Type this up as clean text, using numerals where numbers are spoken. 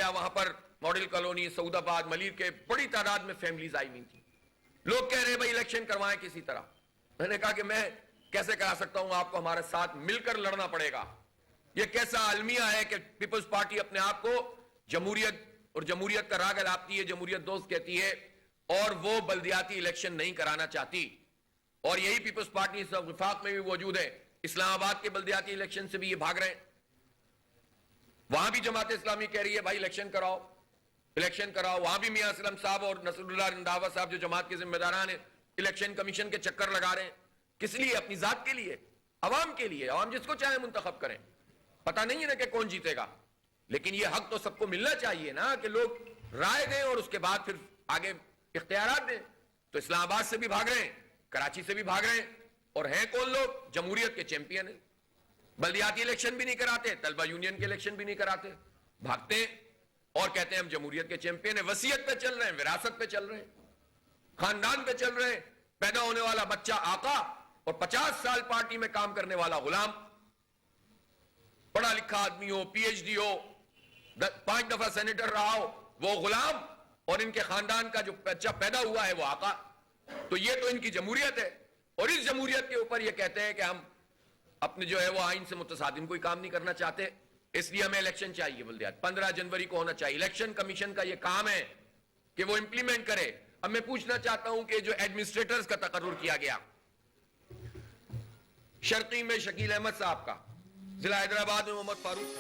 گیا, وہاں پر model colony, سعود آباد, ملیر کے بڑی تعداد میں فیملیز آئی ہوئی تھی. لوگ کہہ رہے ہیں بھائی الیکشن کروائیں کسی طرح. میں نے کہا کہ میں کیسے کرا سکتا ہوں, آپ کو ہمارے ساتھ مل کر لڑنا پڑے گا. یہ کیسا المیہ ہے کہ پیپلز پارٹی اپنے آپ کو جمہوریت اور جمہوریت کا راگ الاپتی ہے, جمہوریت دوست کہتی ہے, اور وہ بلدیاتی الیکشن نہیں کرانا چاہتی. اور یہی پیپلز پارٹی اس وفاق میں بھی موجود ہے. اسلام آباد کے بلدیاتی الیکشن سے بھی یہ بھاگ رہے ہیں. وہاں بھی جماعت اسلامی کہہ رہی ہے بھائی الیکشن کراؤ, الیکشن کراؤ. وہاں بھی میاں اسلم صاحب اور نصر اللہ رنداوا صاحب جو جماعت کے ذمہ داران ہیں الیکشن کمیشن کے چکر لگا رہے ہیں. کس لیے؟ اپنی ذات کے لیے, عوام کے لیے. عوام جس کو چاہے منتخب کریں, پتہ نہیں ہے نا کہ کون جیتے گا, لیکن یہ حق تو سب کو ملنا چاہیے نا کہ لوگ رائے دیں اور اس کے بعد پھر آگے اختیارات دیں. تو اسلام آباد سے بھی بھاگ رہے ہیں, کراچی سے بھی بھاگ رہے ہیں, اور ہیں کون لوگ؟ جمہوریت کے چیمپئن ہیں. بلدیاتی الیکشن بھی نہیں کراتے, طلبہ یونین کے الیکشن بھی نہیں کراتے, بھاگتے ہیں اور کہتے ہیں ہم جمہوریت کے چیمپئن ہیں. وصیت پہ چل رہے ہیں, وراثت پہ چل رہے ہیں, خاندان پہ چل رہے ہیں. پیدا ہونے والا بچہ آقا اور 50 سال پارٹی میں کام کرنے والا غلام. پڑھا لکھا آدمی ہو, پی ایچ ڈی ہو, 5 دفعہ سینیٹر رہا ہو, وہ غلام, اور ان کے خاندان کا جو بچہ پیدا ہوا ہے وہ آقا. تو یہ تو ان کی جمہوریت ہے, اور اس جمہوریت کے اوپر یہ کہتے ہیں کہ ہم اپنے جو ہے وہ آئین سے متصادم کوئی کام نہیں کرنا چاہتے. اس لیے ہمیں الیکشن چاہیے. بلدیات 15 جنوری کو ہونا چاہیے. الیکشن کمیشن کا یہ کام ہے کہ وہ امپلیمنٹ کرے. اب میں پوچھنا چاہتا ہوں کہ جو ایڈمنسٹریٹرز کا تقرر کیا گیا شرقی میں شکیل احمد صاحب کا, ضلع حیدرآباد میں محمد فاروق